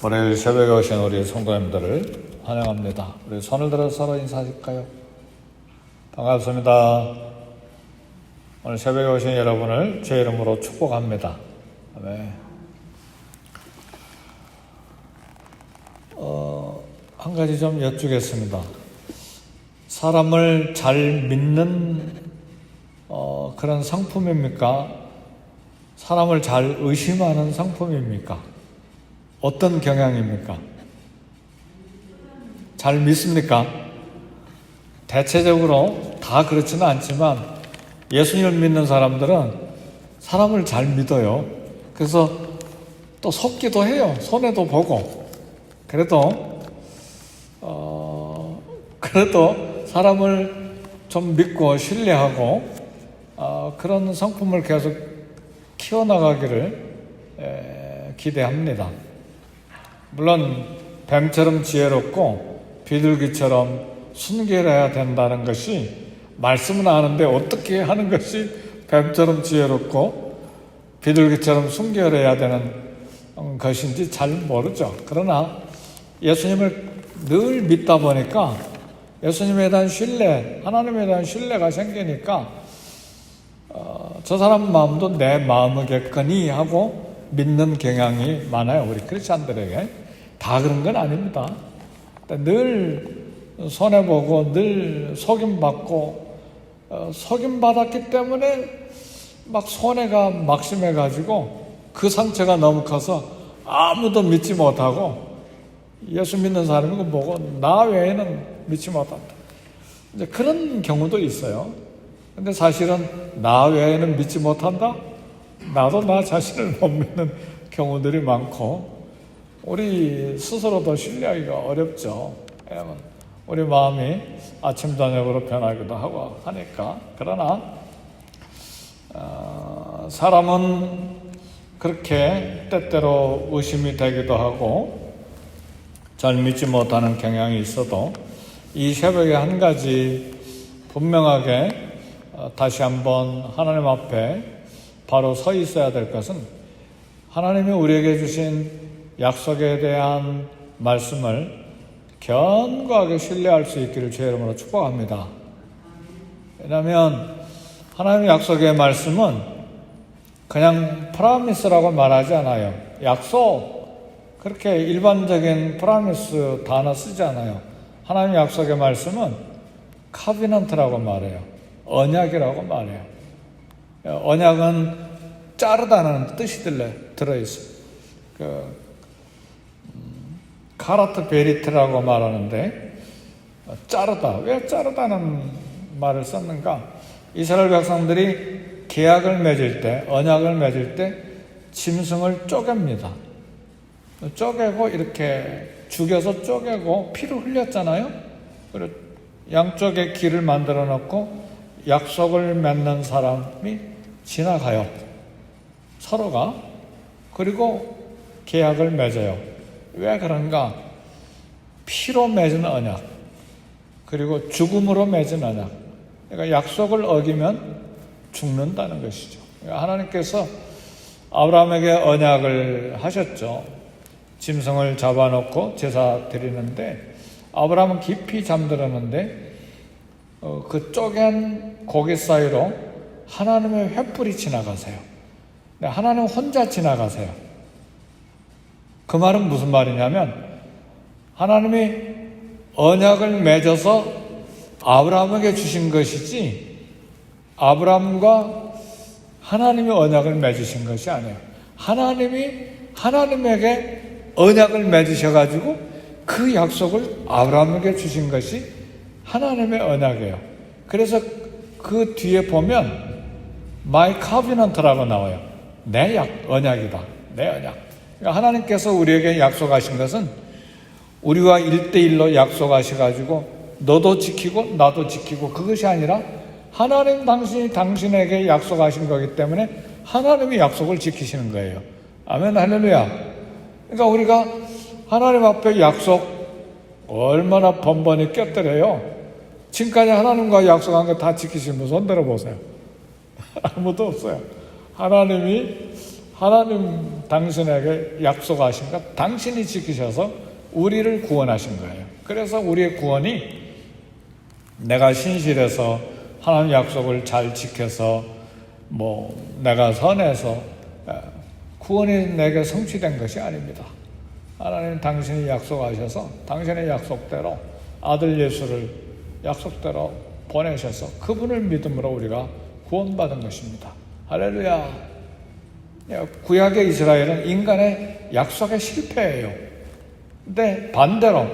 월요일 새벽에 오신 우리 성도님들을 환영합니다. 우리 손을 들어서 서로 인사하실까요? 반갑습니다. 오늘 새벽에 오신 여러분을 제 이름으로 축복합니다. 네. 한 가지 좀 여쭙겠습니다. 사람을 잘 믿는 그런 상품입니까? 사람을 잘 의심하는 상품입니까? 어떤 경향입니까? 잘 믿습니까? 대체적으로 다 그렇지는 않지만 예수님을 믿는 사람들은 사람을 잘 믿어요. 그래서 또 속기도 해요. 손해도 보고. 그래도 사람을 좀 믿고 신뢰하고 그런 성품을 계속 키워나가기를 기대합니다. 물론 뱀처럼 지혜롭고 비둘기처럼 순결해야 된다는 것이 말씀은 아는데 어떻게 하는 것이 뱀처럼 지혜롭고 비둘기처럼 순결해야 되는 것인지 잘 모르죠. 그러나 예수님을 늘 믿다 보니까 예수님에 대한 신뢰, 하나님에 대한 신뢰가 생기니까 저 사람 마음도 내 마음이겠거니 하고 믿는 경향이 많아요. 우리 크리스찬들에게. 다 그런 건 아닙니다. 늘 손해보고 늘 속임받고 속임받았기 때문에 막 손해가 막심해가지고 그 상처가 너무 커서 아무도 믿지 못하고 예수 믿는 사람이고 뭐고 나 외에는 믿지 못한다. 이제 그런 경우도 있어요. 근데 사실은 나 외에는 믿지 못한다? 나도 나 자신을 못 믿는 경우들이 많고 우리 스스로도 신뢰하기가 어렵죠. 왜냐하면 우리 마음이 아침 저녁으로 변하기도 하고 하니까. 그러나 사람은 그렇게 때때로 의심이 되기도 하고 잘 믿지 못하는 경향이 있어도 이 새벽에 한 가지 분명하게 다시 한번 하나님 앞에 바로 서 있어야 될 것은 하나님이 우리에게 주신 약속에 대한 말씀을 견고하게 신뢰할 수 있기를 주의 이름으로 축복합니다. 왜냐하면 하나님의 약속의 말씀은 그냥 프라미스라고 말하지 않아요. 약속, 그렇게 일반적인 프라미스 단어 쓰지 않아요. 하나님의 약속의 말씀은 카비넌트라고 말해요. 언약이라고 말해요. 언약은 자르다는 뜻이 들어있어요. 카라트 베리트라고 말하는데 자르다. 왜 자르다는 말을 썼는가? 이스라엘 백성들이 계약을 맺을 때, 언약을 맺을 때 짐승을 쪼갭니다. 쪼개고 이렇게 죽여서 쪼개고 피를 흘렸잖아요. 그리고 양쪽에 길을 만들어 놓고 약속을 맺는 사람이 지나가요. 서로가. 그리고 계약을 맺어요. 왜 그런가? 피로 맺은 언약, 그리고 죽음으로 맺은 언약. 그러니까 약속을 어기면 죽는다는 것이죠. 그러니까 하나님께서 아브라함에게 언약을 하셨죠. 짐승을 잡아놓고 제사 드리는데 아브라함은 깊이 잠들었는데 그 쪼갠 고기 사이로 하나님의 횃불이 지나가세요. 하나님 혼자 지나가세요. 그 말은 무슨 말이냐면 하나님이 언약을 맺어서 아브라함에게 주신 것이지 아브라함과 하나님이 언약을 맺으신 것이 아니에요. 하나님이 하나님에게 언약을 맺으셔가지고 그 약속을 아브라함에게 주신 것이 하나님의 언약이에요. 그래서 그 뒤에 보면 My Covenant라고 나와요. 내 언약이다. 내 언약. 그러니까 하나님께서 우리에게 약속하신 것은 우리와 1대1로 약속하셔가지고 너도 지키고 나도 지키고 그것이 아니라 하나님 당신에게 약속하신 거기 때문에 하나님이 약속을 지키시는 거예요. 아멘, 할렐루야. 그러니까 우리가 하나님 앞에 약속 얼마나 번번이 껴들어요. 지금까지 하나님과 약속한 거 다 지키신 분 손 들어보세요. 아무도 없어요. 하나님이 하나님 당신에게 약속하신 것 당신이 지키셔서 우리를 구원하신 거예요. 그래서 우리의 구원이 내가 신실해서 하나님 약속을 잘 지켜서 내가 선해서 구원이 내게 성취된 것이 아닙니다. 하나님 당신이 약속하셔서 당신의 약속대로 아들 예수를 약속대로 보내셔서 그분을 믿음으로 우리가 구원받은 것입니다. 할렐루야. 구약의 이스라엘은 인간의 약속에 실패해요. 근데 반대로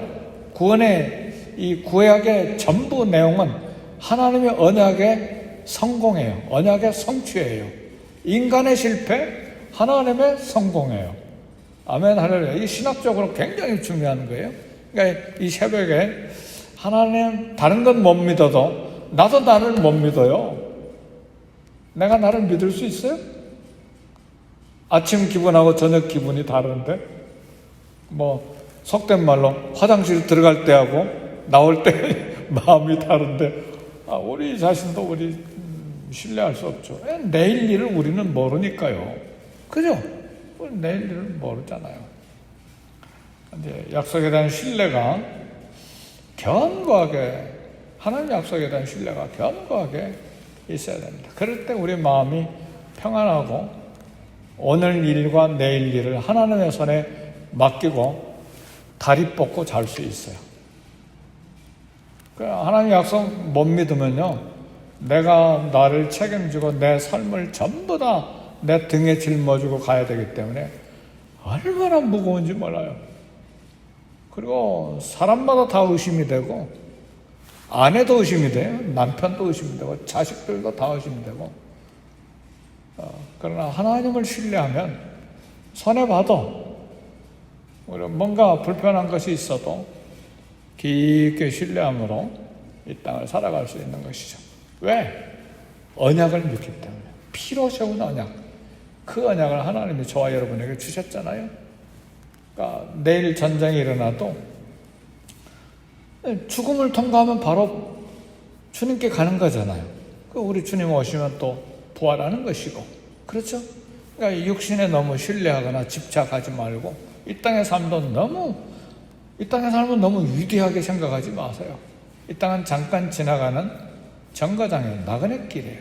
구원의 이 구약의 전부 내용은 하나님의 언약의 성공이에요. 언약의 성취예요. 인간의 실패, 하나님의 성공이에요. 아멘, 할렐루야. 이 신학적으로 굉장히 중요한 거예요. 그러니까 이 새벽에 하나님 다른 건 못 믿어도 나도 나를 못 믿어요. 내가 나를 믿을 수 있어요? 아침 기분하고 저녁 기분이 다른데 속된 말로 화장실 들어갈 때하고 나올 때 마음이 다른데 우리 자신도 우리 신뢰할 수 없죠. 내일 일을 우리는 모르니까요. 그죠? 내일 일을 모르잖아요. 이제 약속에 대한 신뢰가 견고하게, 하나님 약속에 대한 신뢰가 견고하게 있어야 됩니다. 그럴 때 우리 마음이 평안하고 오늘 일과 내일 일을 하나님의 손에 맡기고 다리 뻗고 잘 수 있어요. 하나님 약속 못 믿으면요, 내가 나를 책임지고 내 삶을 전부 다 내 등에 짊어지고 가야 되기 때문에 얼마나 무거운지 몰라요. 그리고 사람마다 다 의심이 되고, 아내도 의심이 돼요. 남편도 의심이 되고, 자식들도 다 의심이 되고. 그러나 하나님을 신뢰하면 손해봐도 우리 뭔가 불편한 것이 있어도 깊게 신뢰함으로 이 땅을 살아갈 수 있는 것이죠. 왜? 언약을 믿기 때문에. 피로 세운 언약. 그 언약을 하나님이 저와 여러분에게 주셨잖아요. 그러니까 내일 전쟁이 일어나도 죽음을 통과하면 바로 주님께 가는 거잖아요. 우리 주님 오시면 또 부활하는 것이고, 그렇죠? 그러니까 육신에 너무 신뢰하거나 집착하지 말고 이 땅의 삶은 너무 위대하게 생각하지 마세요. 이 땅은 잠깐 지나가는 정거장이에요. 나그네 길이에요.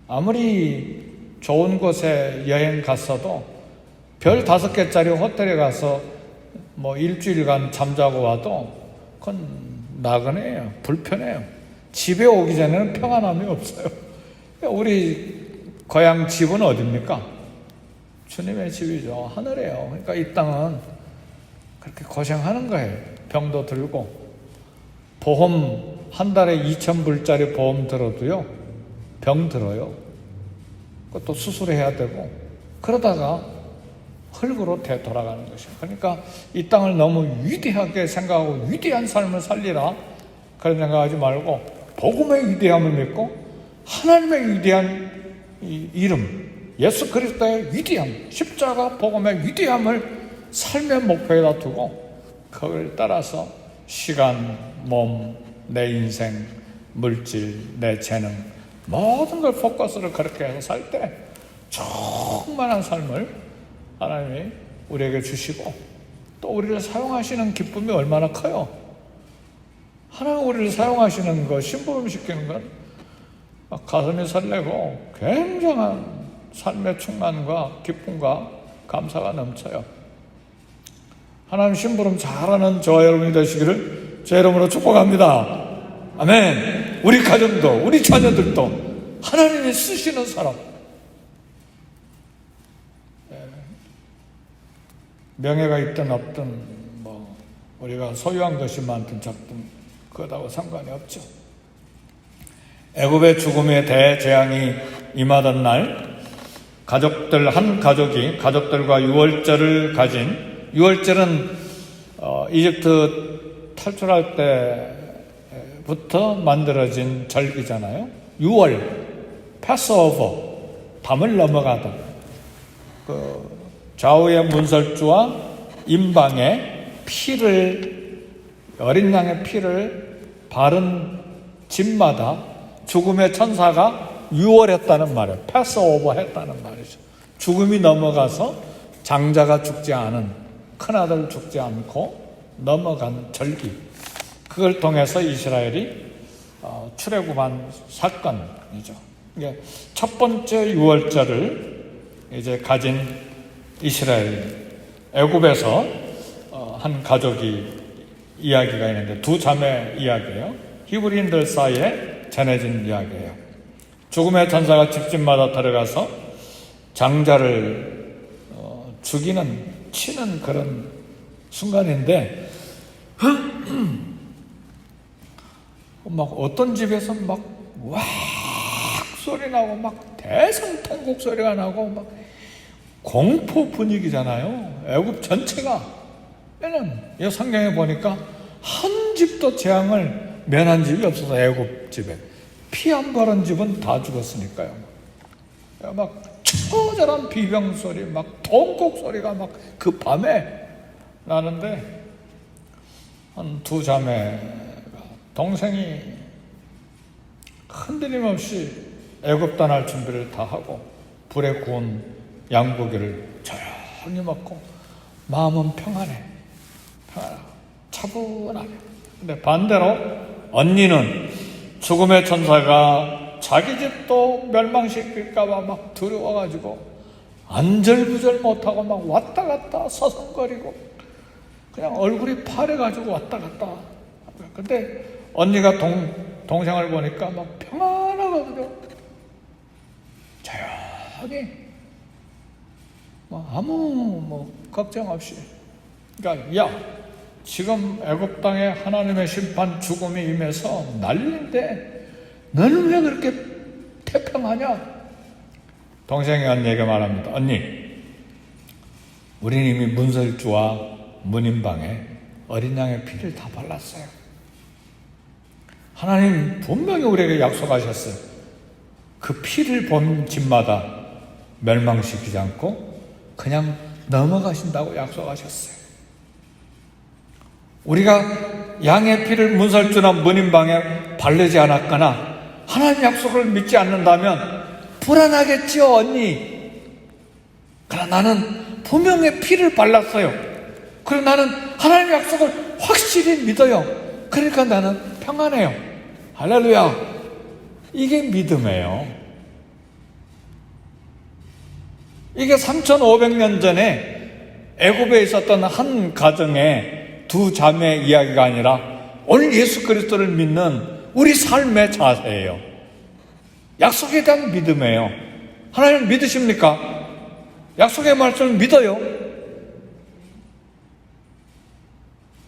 아무리 좋은 곳에 여행 갔어도 별 5개짜리 호텔에 가서 일주일간 잠자고 와도 그건 나그네예요. 불편해요. 집에 오기 전에는 평안함이 없어요. 우리 고향 집은 어디입니까? 주님의 집이죠. 하늘이에요. 그러니까 이 땅은 그렇게 고생하는 거예요. 병도 들고 보험 한 달에 2,000불짜리 보험 들어도요, 병 들어요. 그것도 수술해야 되고, 그러다가 흙으로 되돌아가는 것이에요. 그러니까 이 땅을 너무 위대하게 생각하고 위대한 삶을 살리라 그런 생각하지 말고 복음의 위대함을 믿고 하나님의 위대한 이름, 예수 그리스도의 위대함, 십자가 복음의 위대함을 삶의 목표에다 두고 그걸 따라서 시간, 몸, 내 인생, 물질, 내 재능, 모든 걸 포커스를 그렇게 해서 살 때 충만한 삶을 하나님이 우리에게 주시고 또 우리를 사용하시는 기쁨이 얼마나 커요. 하나님 우리를 사용하시는 거, 심부름시키는 건 가슴이 설레고 굉장한 삶의 충만과 기쁨과 감사가 넘쳐요. 하나님 심부름 잘하는 저와 여러분이 되시기를 제 이름으로 축복합니다. 아멘. 우리 가정도 우리 자녀들도 하나님이 쓰시는 사람, 명예가 있든 없든 우리가 소유한 것이 많든 적든 그거하고 상관이 없죠. 애굽의 죽음의 대재앙이 임하던 날 한 가족이 가족들과 유월절을 가진, 유월절은 이집트 탈출할 때부터 만들어진 절기잖아요. 유월, 패스오버, 밤을 넘어가던 좌우의 문설주와 임방에 어린 양의 피를 바른 집마다 죽음의 천사가 유월했다는 말이에요. 패스오버 했다는 말이죠. 죽음이 넘어가서 장자가 죽지 않은, 큰아들 죽지 않고 넘어간 절기, 그걸 통해서 이스라엘이 출애굽한 사건이죠. 첫 번째 유월절을 이제 가진 이스라엘, 애굽에서 한 가족이 이야기가 있는데 두 자매 이야기예요. 히브리인들 사이에 전해진 이야기예요. 죽음의 천사가 집집마다 들어가서 장자를 치는 그런 순간인데 막 어떤 집에서 막 왁 소리 나고 막 대성통곡 소리가 나고 막 공포 분위기잖아요. 애굽 전체가. 왜냐면 이 성경에 보니까 한 집도 재앙을 면한 집이 없어서 애굽 집에 피 안 바른 집은 다 죽었으니까요. 막 처절한 비명 소리, 막 통곡 소리가 막 그 밤에 나는데 한 두 자매가, 동생이 흔들림 없이 애굽 떠날 준비를 다 하고 불에 구운 양고기를 조용히 먹고 마음은 평안해, 차분하게. 근데 반대로 언니는 죽음의 천사가 자기 집도 멸망시킬까봐 막 두려워가지고 안절부절 못하고 막 왔다 갔다 서성거리고 그냥 얼굴이 파래가지고 왔다 갔다. 근데 언니가 동생을 보니까 막 평안하거든요. 조용히 아무 걱정 없이. 그러니까 야, 지금 애굽 땅에 하나님의 심판, 죽음이 임해서 난리인데 너는 왜 그렇게 태평하냐? 동생이 언니에게 말합니다. 언니, 우린 이미 문설주와 문인방에 어린 양의 피를 다 발랐어요. 하나님 분명히 우리에게 약속하셨어요. 그 피를 본 집마다 멸망시키지 않고 그냥 넘어가신다고 약속하셨어요. 우리가 양의 피를 문설주나 문인방에 바르지 않았거나 하나님 약속을 믿지 않는다면 불안하겠지요, 언니. 그러나 나는 분명히 피를 발랐어요. 그리고 나는 하나님 약속을 확실히 믿어요. 그러니까 나는 평안해요. 할렐루야. 이게 믿음이에요. 이게 3,500년 전에 애굽에 있었던 한 가정의 두 자매의 이야기가 아니라 오늘 예수 그리스도를 믿는 우리 삶의 자세예요. 약속에 대한 믿음이에요. 하나님 믿으십니까? 약속의 말씀을 믿어요.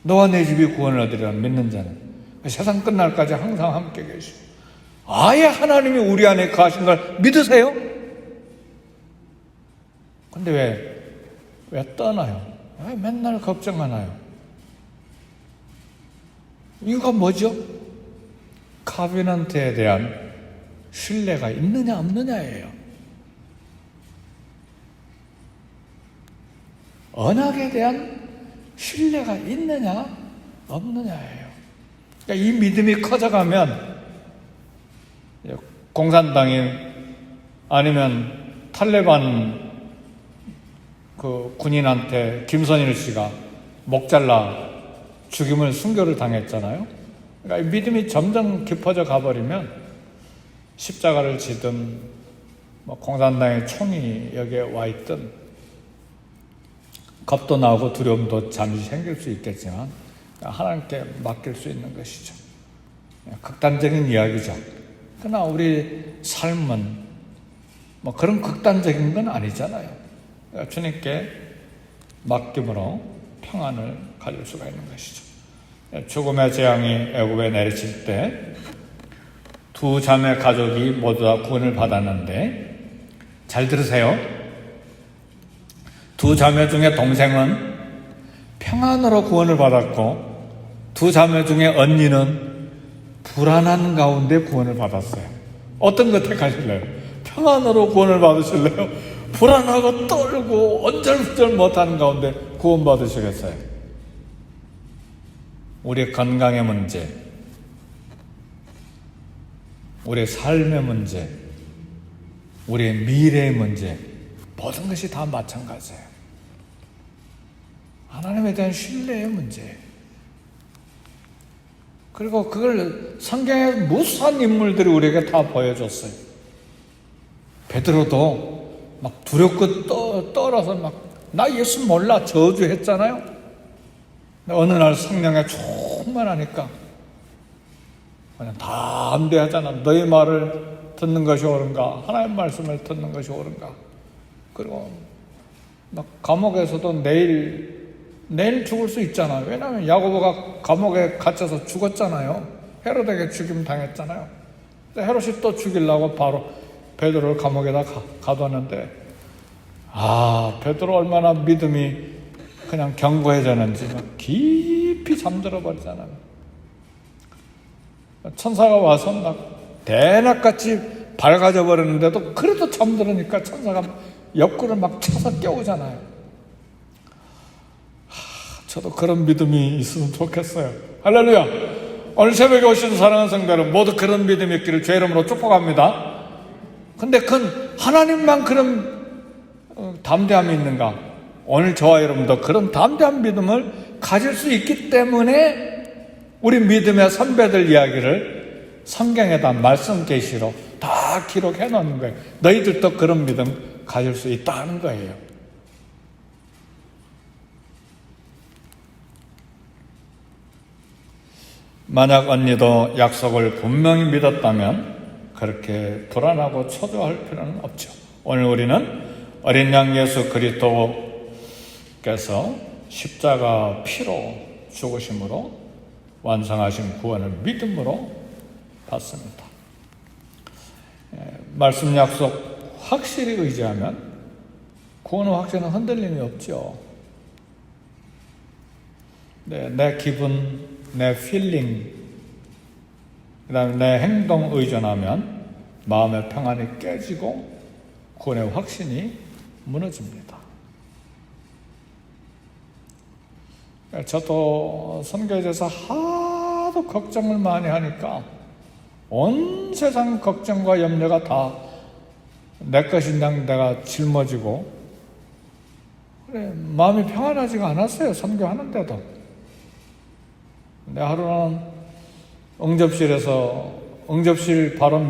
너와 내 집이 구원을 얻으리라 믿는 자는 세상 끝날까지 항상 함께 계시고 아예 하나님이 우리 안에 거하신 걸 믿으세요? 근데 왜 떠나요? 왜 맨날 걱정하나요? 이유가 뭐죠? 카비넌트에 대한 신뢰가 있느냐 없느냐예요. 언약에 대한 신뢰가 있느냐 없느냐예요. 그러니까 이 믿음이 커져가면 공산당이 아니면 탈레반 그 군인한테 김선일 씨가 목 잘라 죽임을 순교를 당했잖아요. 그러니까 이 믿음이 점점 깊어져 가버리면 십자가를 지든 공산당의 총이 여기에 와 있든 겁도 나고 두려움도 잠시 생길 수 있겠지만 하나님께 맡길 수 있는 것이죠. 극단적인 이야기죠. 그러나 우리 삶은 그런 극단적인 건 아니잖아요. 주님께 맡김으로 평안을 가질 수가 있는 것이죠. 죽음의 재앙이 애굽에 내리칠 때 두 자매 가족이 모두 다 구원을 받았는데 잘 들으세요. 두 자매 중에 동생은 평안으로 구원을 받았고 두 자매 중에 언니는 불안한 가운데 구원을 받았어요. 어떤 것 택하실래요? 평안으로 구원을 받으실래요? 불안하고 떨고 언절부절 못하는 가운데 구원 받으시겠어요? 우리의 건강의 문제, 우리의 삶의 문제, 우리의 미래의 문제, 모든 것이 다 마찬가지예요. 하나님에 대한 신뢰의 문제예요. 그리고 그걸 성경의 무수한 인물들이 우리에게 다 보여줬어요. 베드로도 막 두렵고 떨어서 막 나 예수 몰라 저주했잖아요. 어느 날 성령에 충만하니까 그냥 담대하잖아. 너희 말을 듣는 것이 옳은가? 하나님의 말씀을 듣는 것이 옳은가? 그리고 막 감옥에서도 내일 죽을 수 있잖아요. 왜냐하면 야고보가 감옥에 갇혀서 죽었잖아요. 헤로데에게 죽임 당했잖아요. 헤롯이 또 죽이려고 바로 베드로를 감옥에다 가뒀는데, 베드로 얼마나 믿음이 그냥 견고해졌는지 막 깊이 잠들어 버리잖아요. 천사가 와서 막 대낮같이 밝아져 버렸는데도 그래도 잠들으니까 천사가 옆구를 막 쳐서 깨우잖아요. 저도 그런 믿음이 있으면 좋겠어요. 할렐루야. 오늘 새벽에 오신 사랑하는 성도들 모두 그런 믿음이 있기를 주의 이름으로 축복합니다. 근데 그건 하나님만 그런 담대함이 있는가? 오늘 저와 여러분도 그런 담대한 믿음을 가질 수 있기 때문에 우리 믿음의 선배들 이야기를 성경에다 말씀 계시로 다 기록해 놓는 거예요. 너희들도 그런 믿음 가질 수 있다는 거예요. 만약 언니도 약속을 분명히 믿었다면 그렇게 불안하고 초조할 필요는 없죠. 오늘 우리는 어린 양 예수 그리스도께서 십자가 피로 죽으심으로 완성하신 구원을 믿음으로 받습니다. 말씀 약속 확실히 의지하면 구원의 확신은 흔들림이 없죠. 내 기분, 내 필링, 그 다음에 내 행동 의존하면 마음의 평안이 깨지고 구원의 확신이 무너집니다. 저도 선교에 대해서 하도 걱정을 많이 하니까 온 세상 걱정과 염려가 다 내 것인 내가 짊어지고 그래, 마음이 평안하지가 않았어요. 선교하는데도. 근데 하루는 응접실 바로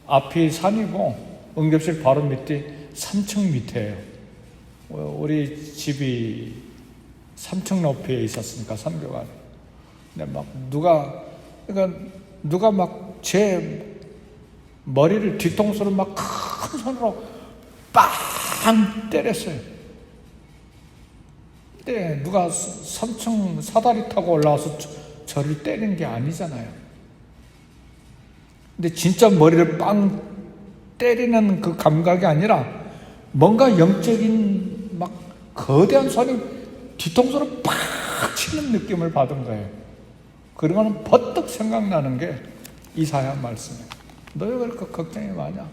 앞이 산이고 응접실 바로 밑이 3층 밑에예요. 우리 집이 3층 높이에 있었으니까 선교관이. 근데 막 누가 막 제 머리를 뒤통수를 막 큰 손으로 빵 때렸어요. 근데 누가 3층 사다리 타고 올라와서 저를 때린 게 아니잖아요. 근데 진짜 머리를 빵 때리는 그 감각이 아니라 뭔가 영적인 막 거대한 손이 뒤통수를 팍 치는 느낌을 받은 거예요. 그러고는 버뜩 생각나는 게 이사야 말씀이에요. 너 왜 그렇게 걱정이 많냐?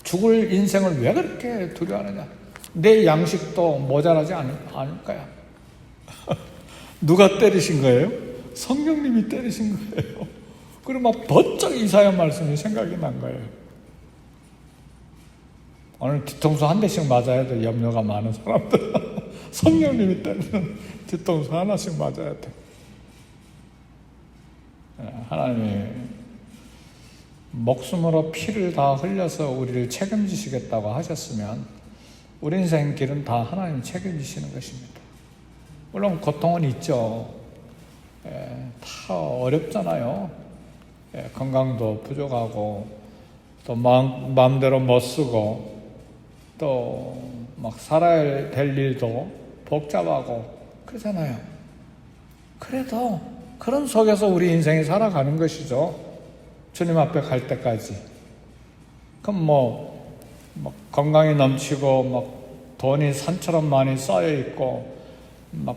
죽을 인생을 왜 그렇게 두려워하느냐? 내 양식도 모자라지 않을 거야. 누가 때리신 거예요? 성령님이 때리신 거예요. 그리고 막 번쩍 이사야 말씀이 생각이 난 거예요. 오늘 뒤통수 한 대씩 맞아야 돼. 염려가 많은 사람들. 성령님이 때리는 뒤통수 하나씩 맞아야 돼. 하나님이 목숨으로 피를 다 흘려서 우리를 책임지시겠다고 하셨으면 우리 인생 길은 다 하나님이 책임지시는 것입니다. 물론 고통은 있죠. 다 어렵잖아요. 건강도 부족하고 또 마음대로 못 쓰고 또 막 살아야 될 일도 복잡하고 그러잖아요. 그래도 그런 속에서 우리 인생이 살아가는 것이죠. 주님 앞에 갈 때까지. 그럼 뭐 건강이 넘치고 막 돈이 산처럼 많이 쌓여 있고 막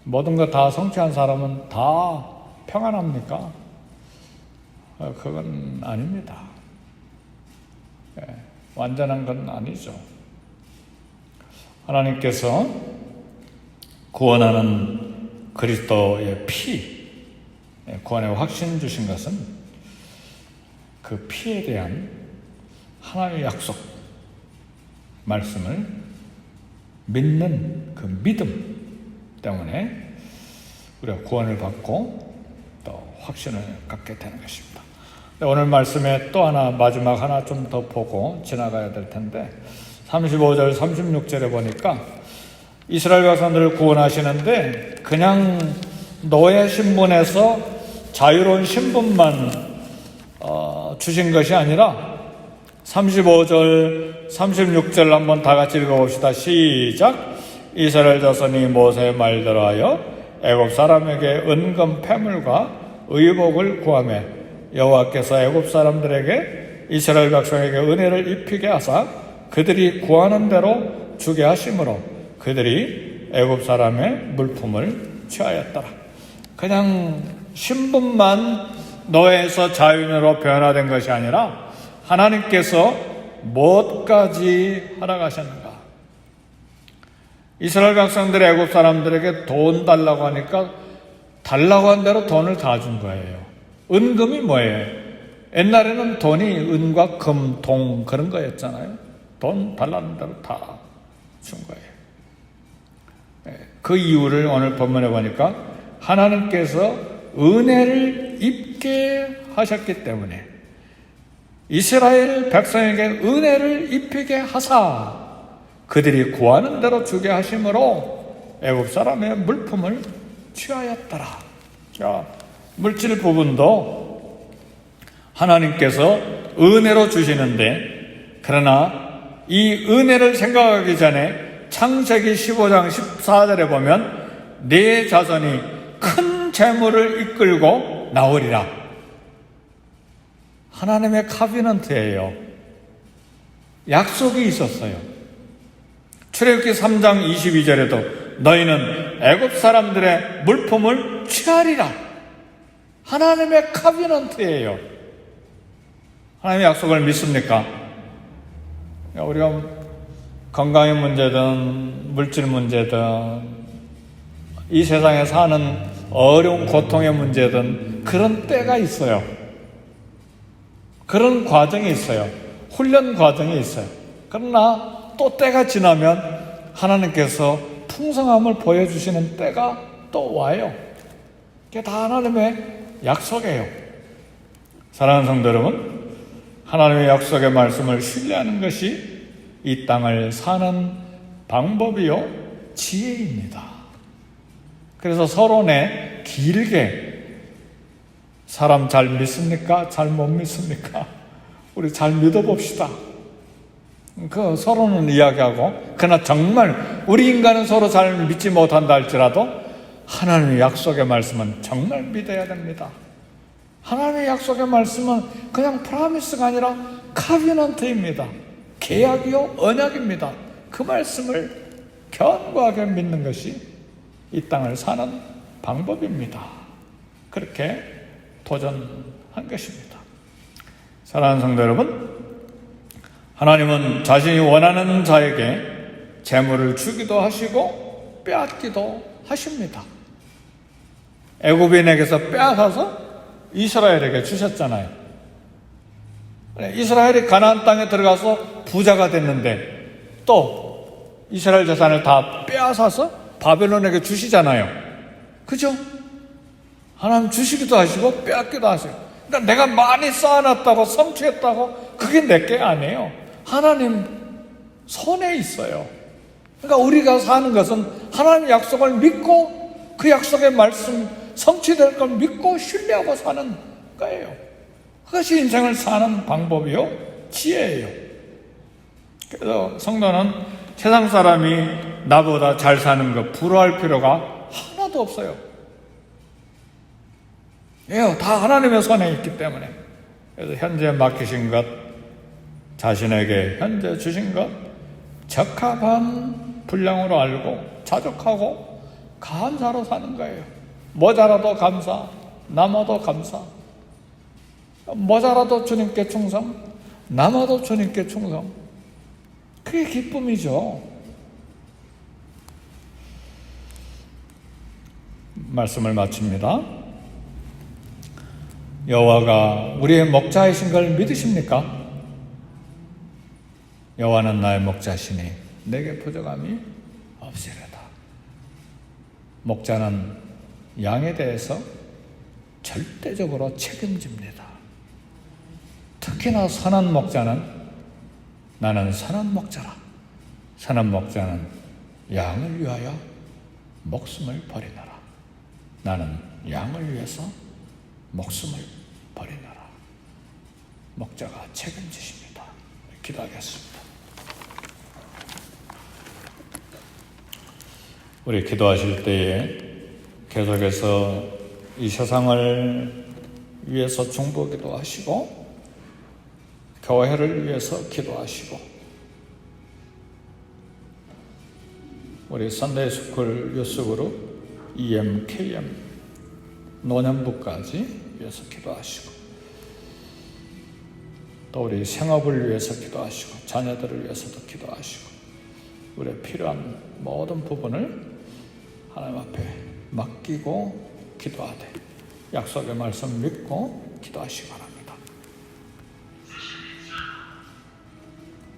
모든 거 다 성취한 사람은 다 평안합니까? 그건 아닙니다. 완전한 건 아니죠. 하나님께서 구원하는 그리스도의 피, 구원의 확신 주신 것은 그 피에 대한 하나님의 약속, 말씀을 믿는 그 믿음 때문에 우리가 구원을 받고 또 확신을 갖게 되는 것입니다. 오늘 말씀에 또 하나, 마지막 하나 좀 더 보고 지나가야 될 텐데, 35절 36절에 보니까 이스라엘 백성들을 구원하시는데 그냥 노예 신분에서 자유로운 신분만 주신 것이 아니라 35절 36절 한번 다 같이 읽어봅시다. 시작. 이스라엘 자손이 모세의 말대로 하여 애굽 사람에게 은금 패물과 의복을 구하며 여호와께서 애굽 사람들에게 이스라엘 백성에게 은혜를 입히게 하사 그들이 구하는 대로 주게 하심으로 그들이 애굽 사람의 물품을 취하였더라. 그냥 신분만 노예에서 자유인으로 변화된 것이 아니라 하나님께서 무엇까지 허락하셨는가? 이스라엘 백성들이 애굽 사람들에게 돈 달라고 하니까 달라고 한 대로 돈을 다 준 거예요. 은금이 뭐예요? 옛날에는 돈이 은과 금, 동 그런 거였잖아요. 돈 달라는 대로 다 준 거예요. 그 이유를 오늘 본문에 보니까 하나님께서 은혜를 입게 하셨기 때문에, 이스라엘 백성에게 은혜를 입히게 하사 그들이 구하는 대로 주게 하심으로 애굽 사람의 물품을 취하였더라. 자, 물질 부분도 하나님께서 은혜로 주시는데, 그러나 이 은혜를 생각하기 전에 창세기 15장 14절에 보면 네 자손이 큰 재물을 이끌고 나오리라. 하나님의 카비넌트예요. 약속이 있었어요. 출애굽기 3장 22절에도 너희는 애굽 사람들의 물품을 취하리라. 하나님의 카비넌트예요. 하나님의 약속을 믿습니까? 우리가 건강의 문제든 물질 문제든 이 세상에 사는 어려운 고통의 문제든 그런 때가 있어요. 그런 과정이 있어요. 훈련 과정이 있어요. 그러나 또 때가 지나면 하나님께서 풍성함을 보여주시는 때가 또 와요. 그게 다 하나님의 약속이에요. 사랑하는 성도 여러분, 하나님의 약속의 말씀을 신뢰하는 것이 이 땅을 사는 방법이요 지혜입니다. 그래서 서론에 길게 사람 잘 믿습니까? 잘 못 믿습니까? 우리 잘 믿어봅시다. 그 서로는 이야기하고, 그러나 정말 우리 인간은 서로 잘 믿지 못한다 할지라도 하나님의 약속의 말씀은 정말 믿어야 됩니다. 하나님의 약속의 말씀은 그냥 프라미스가 아니라 카비넌트입니다. 계약이요 언약입니다. 그 말씀을 견고하게 믿는 것이 이 땅을 사는 방법입니다. 그렇게 도전한 것입니다. 사랑하는 성도 여러분, 하나님은 자신이 원하는 자에게 재물을 주기도 하시고 빼앗기도 하십니다. 애굽인에게서 빼앗아서 이스라엘에게 주셨잖아요. 이스라엘이 가나안 땅에 들어가서 부자가 됐는데 또 이스라엘 재산을 다 빼앗아서 바벨론에게 주시잖아요. 그죠? 하나님 주시기도 하시고 빼앗기도 하세요. 그러니까 내가 많이 쌓아놨다고 성취했다고 그게 내게 아니에요. 하나님 손에 있어요. 그러니까 우리가 사는 것은 하나님 약속을 믿고 그 약속의 말씀 성취될 걸 믿고 신뢰하고 사는 거예요. 그것이 인생을 사는 방법이요 지혜예요. 그래서 성도는 세상 사람이 나보다 잘 사는 거 부러워할 필요가 하나도 없어요. 왜요? 다 하나님의 손에 있기 때문에. 그래서 현재 맡기신 것, 자신에게 현재 주신 것 적합한 분량으로 알고 자족하고 감사로 사는 거예요. 모자라도 감사, 남아도 감사. 모자라도 주님께 충성, 남아도 주님께 충성. 그게 기쁨이죠. 말씀을 마칩니다. 여호와가 우리의 목자이신 걸 믿으십니까? 여호와는 나의 목자시니 내게 부족함이 없으리로다. 목자는 양에 대해서 절대적으로 책임집니다. 특히나 선한 목자는 나는 선한 목자라. 선한 목자는 양을 위하여 목숨을 버리노라. 나는 양을 위해서 목숨을 버리노라. 목자가 책임지십니다. 기도하겠습니다. 우리 기도하실 때에 계속해서 이 세상을 위해서 중보기도 하시고 교회를 위해서 기도하시고 우리 선데이 스쿨 유스그룹 EM, KM 노년부까지 위해서 기도하시고 또 우리 생업을 위해서 기도하시고 자녀들을 위해서도 기도하시고 우리의 필요한 모든 부분을 하나님 앞에 맡기고 기도하되 약속의 말씀 믿고 기도하시기 바랍니다.